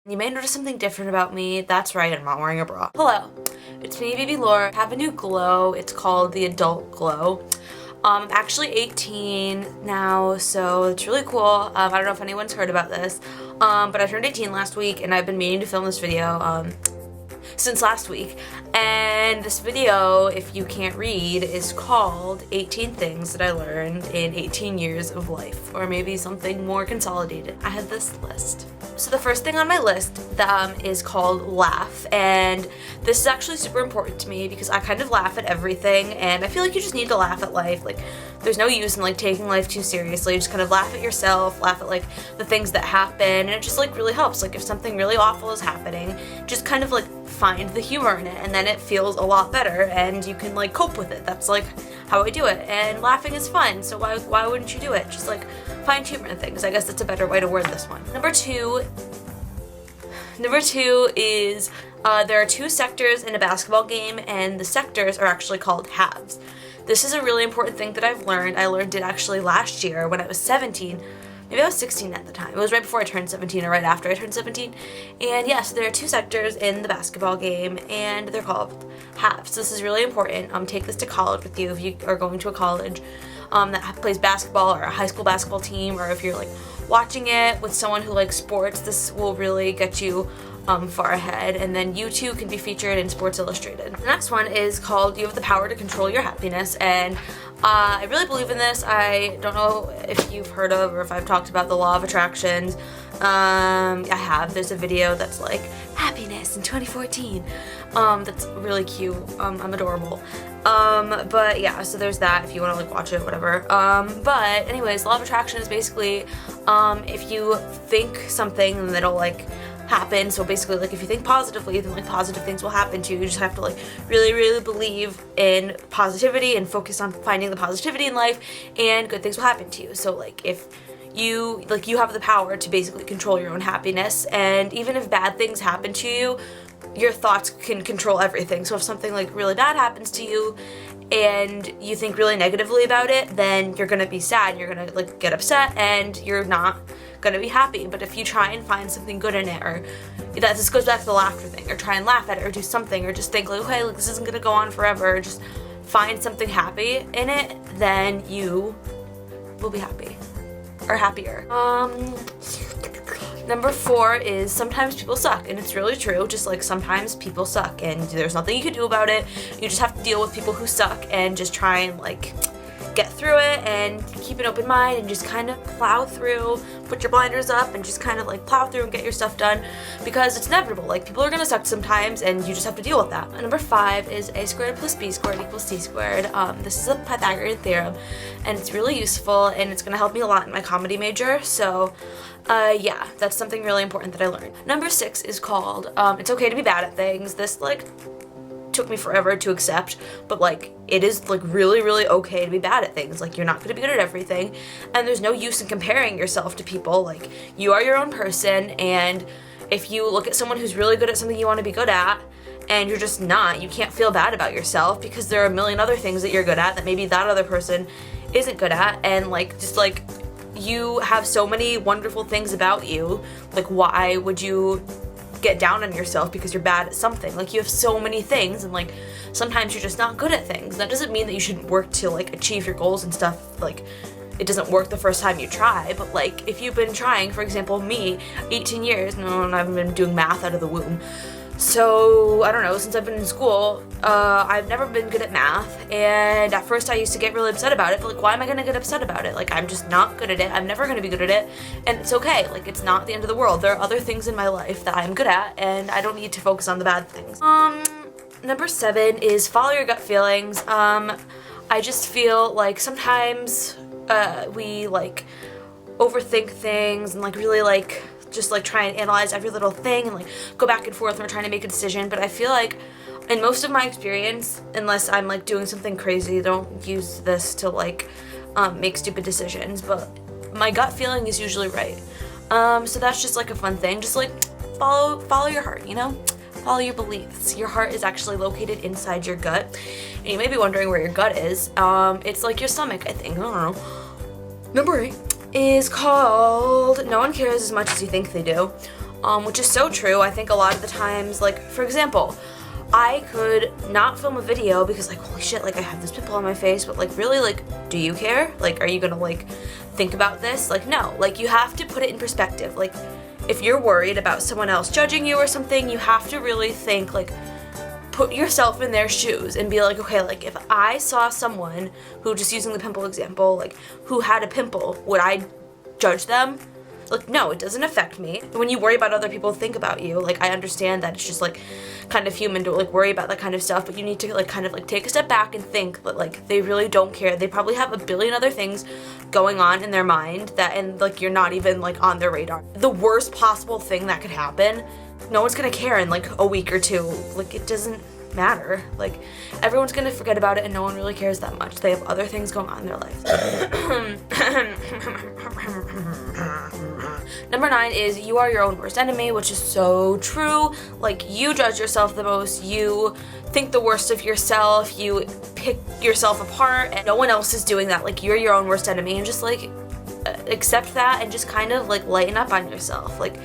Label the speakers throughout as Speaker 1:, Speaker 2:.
Speaker 1: You may notice something different about me. That's right, I'm not wearing a bra. Hello, it's me, Baby Laura. I have a new glow. It's called the Adult Glow. I'm actually 18 now, so it's really cool. I don't know if anyone's heard about this, but I turned 18 last week and I've been meaning to film this video since last week. And this video, if you can't read, is called 18 Things That I Learned in 18 Years of Life, or maybe something more consolidated. I had this list. So the first thing on my list is called laugh, and this is actually super important to me because I kind of laugh at everything, and I feel like you just need to laugh at life. Like, there's no use in like taking life too seriously. You just kind of laugh at yourself, laugh at like the things that happen, and it just like really helps. Like if something really awful is happening, just kind of like find the humor in it, and then it feels a lot better and you can like cope with it. That's like how I do it, and laughing is fun, so why wouldn't you do it? Just like find humor in things. I guess that's a better way to word this one. Number two is there are two sectors in a basketball game, and the sectors are actually called halves. This is a really important thing that I've learned. I learned it actually last year when I was 17. Maybe I was 16 at the time. It was right before I turned 17 or right after I turned 17. And yes, there are two sectors in the basketball game, and they're called halves. This is really important. Take this to college with you if you are going to a college that plays basketball, or a high school basketball team, or if you're like watching it with someone who likes sports. This will really get you far ahead, and then you too can be featured in Sports Illustrated. The next one is called You Have the Power to Control Your Happiness, and I really believe in this. I don't know if you've heard of or if I've talked about the law of attractions. I have. There's a video that's like happiness in 2014. That's really cute. I'm adorable. But yeah, so there's that if you want to like watch it, whatever. But anyways, law of attraction is basically if you think something, then it'll like happen. So basically, like if you think positively, then like positive things will happen to you. You just have to like really, really believe in positivity and focus on finding the positivity in life, and good things will happen to you. So like if you have the power to basically control your own happiness, and even if bad things happen to you, your thoughts can control everything. So if something like really bad happens to you and you think really negatively about it, then you're gonna be sad, you're gonna like get upset, and you're not gonna be happy. But if you try and find something good in it, or that this goes back to the laughter thing, or try and laugh at it, or do something, or just think like, okay, like this isn't gonna go on forever, or just find something happy in it, then you will be happy, or happier. Number 4 is sometimes people suck, and it's really true. Just like sometimes people suck, and there's nothing you can do about it. You just have to deal with people who suck and just try and like get through it and keep an open mind and just kind of plow through, put your blinders up and just kind of like plow through and get your stuff done, because it's inevitable. Like people are gonna suck sometimes and you just have to deal with that. Number 5 is a squared plus b squared equals c squared. This is a Pythagorean theorem, and it's really useful, and it's gonna help me a lot in my comedy major. So yeah, that's something really important that I learned. Number 6 is called it's okay to be bad at things. This like took me forever to accept, but like it is like really, really okay to be bad at things. Like you're not going to be good at everything, and there's no use in comparing yourself to people. Like you are your own person, and if you look at someone who's really good at something you want to be good at and you're just not, you can't feel bad about yourself, because there are a million other things that you're good at that maybe that other person isn't good at. And like just like you have so many wonderful things about you. Like why would you get down on yourself because you're bad at something? Like you have so many things, and like sometimes you're just not good at things. That doesn't mean that you shouldn't work to like achieve your goals and stuff. Like it doesn't work the first time you try, but like if you've been trying, for example me, 18 years, no, and I've been doing math out of the womb. So I don't know, since I've been in school, I've never been good at math, and at first I used to get really upset about it, but like why am I gonna get upset about it? Like I'm just not good at it. I'm never gonna be good at it, and it's okay. Like it's not the end of the world. There are other things in my life that I'm good at, and I don't need to focus on the bad things. Number 7 is follow your gut feelings. I just feel like sometimes we like overthink things and like really like just like try and analyze every little thing and like go back and forth when we're trying to make a decision. But I feel like in most of my experience, unless I'm like doing something crazy, don't use this to like make stupid decisions, but my gut feeling is usually right. So that's just like a fun thing. Just like follow your heart, you know? Follow your beliefs. Your heart is actually located inside your gut, and you may be wondering where your gut is. It's like your stomach, I think. I don't know. Number 8 is called No One Cares As Much As You Think They Do. which is so true. I think a lot of the times, like, for example, I could not film a video because, like, holy shit, like, I have this pimple on my face, but, like, really, like, do you care? Like, are you gonna, like, think about this? Like, no. Like, you have to put it in perspective. Like, if you're worried about someone else judging you or something, you have to really think, like, put yourself in their shoes and be like, okay, like, if I saw someone who, just using the pimple example, like, who had a pimple, would I judge them? Like, no, it doesn't affect me. When you worry about other people think about you, like, I understand that it's just, like, kind of human to, like, worry about that kind of stuff, but you need to, like, kind of, like, take a step back and think that, like, they really don't care. They probably have a billion other things going on in their mind that, and, like, you're not even, like, on their radar. The worst possible thing that could happen, no one's gonna care in, like, a week or two. Like, it doesn't matter. Like, everyone's gonna forget about it and no one really cares that much. They have other things going on in their life. Number 9 is you are your own worst enemy, which is so true. Like, you judge yourself the most, you think the worst of yourself, you pick yourself apart, and no one else is doing that. Like, you're your own worst enemy, and just, like, accept that and just kind of, like, lighten up on yourself. Like,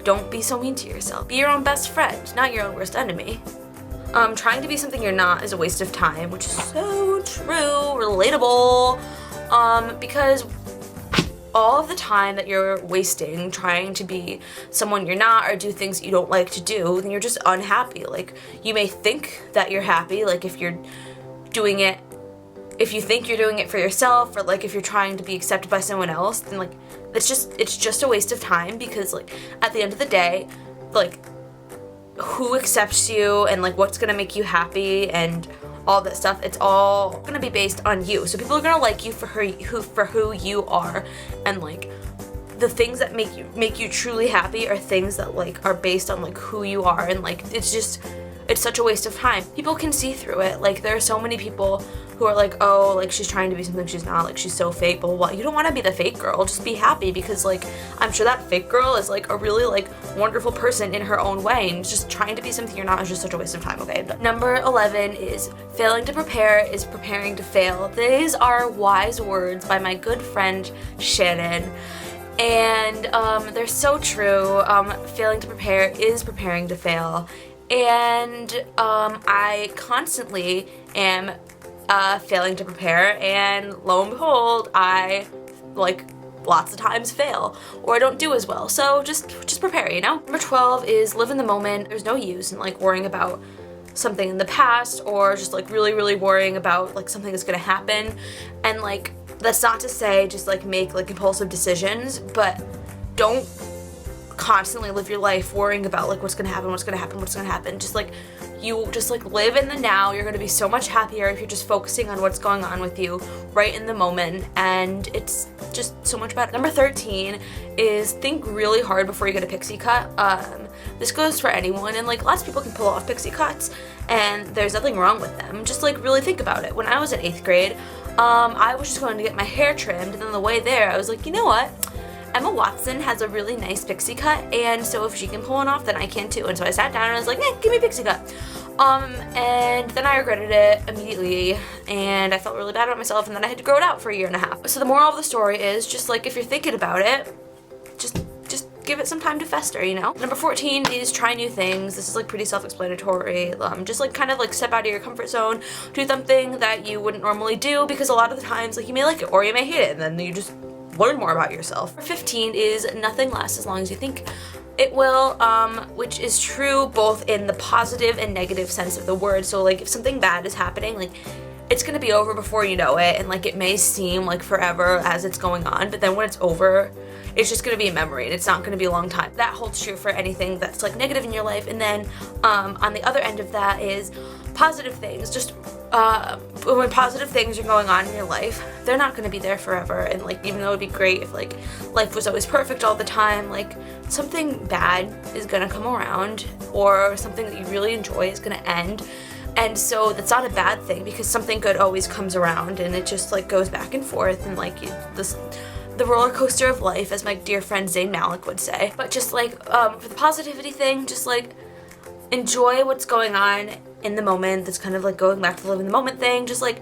Speaker 1: don't be so mean to yourself. Be your own best friend, not your own worst enemy. Trying to be something you're not is a waste of time, which is so true, relatable, because all of the time that you're wasting trying to be someone you're not or do things you don't like to do, then you're just unhappy. Like, you may think that you're happy, like, if you're doing it, if you think you're doing it for yourself, or, like, if you're trying to be accepted by someone else, then, like, it's just a waste of time, because, like, at the end of the day, like, who accepts you and, like, what's gonna make you happy and all that stuff, it's all gonna be based on you. So people are gonna like you for who you are, and, like, the things that make you truly happy are things that, like, are based on, like, who you are, and, like, it's such a waste of time. People can see through it. Like, there are so many people who are like, oh, like, she's trying to be something she's not, like, she's so fake, blah, blah, blah. You don't want to be the fake girl. Just be happy, because, like, I'm sure that fake girl is, like, a really, like, wonderful person in her own way, and just trying to be something you're not is just such a waste of time, okay? But number 11 is failing to prepare is preparing to fail. These are wise words by my good friend Shannon. And they're so true. Failing to prepare is preparing to fail. And I constantly am failing to prepare, and lo and behold, I, like, lots of times fail, or I don't do as well. So just prepare, you know? Number 12 is live in the moment. There's no use in, like, worrying about something in the past, or just, like, really worrying about, like, something that's gonna happen. And, like, that's not to say just, like, make, like, impulsive decisions, but don't constantly live your life worrying about, like, what's gonna happen. Just, like, you just, like, live in the now. You're gonna be so much happier if you're just focusing on what's going on with you right in the moment, and it's just so much better. Number 13 is think really hard before you get a pixie cut. This goes for anyone, and, like, lots of people can pull off pixie cuts, and there's nothing wrong with them. Just, like, really think about it. When I was in 8th grade, I was just going to get my hair trimmed, and on the way there, I was like, you know what? Emma Watson has a really nice pixie cut, and so if she can pull one off, then I can too. And so I sat down and I was like, give me a pixie cut. And then I regretted it immediately, and I felt really bad about myself, and then I had to grow it out for a year and a half. So the moral of the story is just, like, if you're thinking about it, just give it some time to fester, you know? Number 14 is try new things. This is, like, pretty self-explanatory. Just, like, kind of, like, step out of your comfort zone, do something that you wouldn't normally do, because a lot of the times, like, you may like it or you may hate it, and then you just learn more about yourself. Number 15 is nothing lasts as long as you think it will, which is true both in the positive and negative sense of the word. So, like, if something bad is happening, like, it's gonna be over before you know it, and, like, it may seem like forever as it's going on, but then when it's over, it's just gonna be a memory, and it's not gonna be a long time. That holds true for anything that's, like, negative in your life. And then on the other end of that is positive things. Just when positive things are going on in your life, they're not gonna be there forever. And, like, even though it'd be great if, like, life was always perfect all the time, like, something bad is gonna come around, or something that you really enjoy is gonna end. And so that's not a bad thing, because something good always comes around, and it just, like, goes back and forth, and, like, the roller coaster of life, as my dear friend Zayn Malik would say. But just, like, for the positivity thing, just, like, enjoy what's going on in the moment. That's kind of, like, going back to the live in the moment thing. Just, like,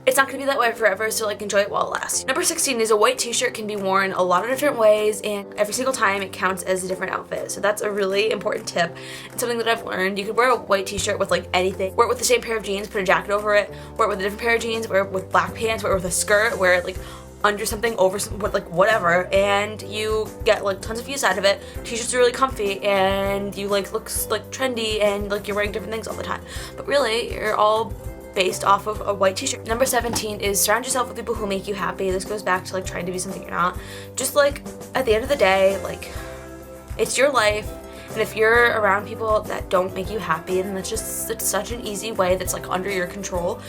Speaker 1: it's not gonna be that way forever, so like enjoy it while it lasts. Number 16 is a white t-shirt can be worn a lot of different ways, and every single time it counts as a different outfit. So that's a really important tip and something that I've learned. You could wear a white t-shirt with like anything. Wear it with the same pair of jeans, put a jacket over it, wear it with a different pair of jeans, wear it with black pants, wear it with a skirt, wear it like under something, over some, like whatever, and you get like tons of use out of it. T-shirts are really comfy and you like looks like trendy and like you're wearing different things all the time. But really, you're all based off of a white t-shirt. Number 17 is surround yourself with people who make you happy. This goes back to like trying to be something you're not. Just like at the end of the day, like it's your life, and if you're around people that don't make you happy, then it's such an easy way that's like under your control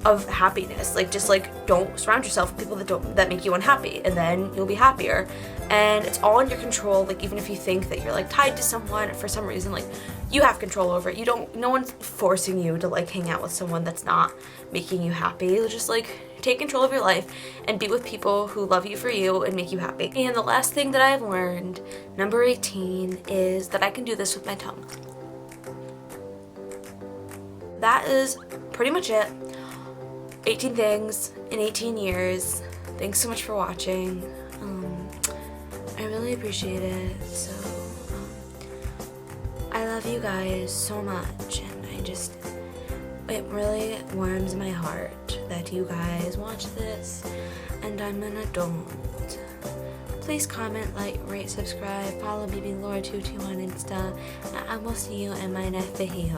Speaker 1: of happiness. Like just like don't surround yourself with people that make you unhappy, and then you'll be happier. And it's all in your control. Like even if you think that you're like tied to someone for some reason, like you have control over it. No one's forcing you to like hang out with someone that's not making you happy. Just like take control of your life and be with people who love you for you and make you happy. And the last thing that I've learned, number 18, is that I can do this with my tongue. That is pretty much it. 18 things in 18 years. Thanks so much for watching. I really appreciate it. So I love you guys so much, and it really warms my heart that you guys watch this and I'm an adult. Please comment, like, rate, subscribe, follow BBLore221 on Insta, and I will see you in my next video.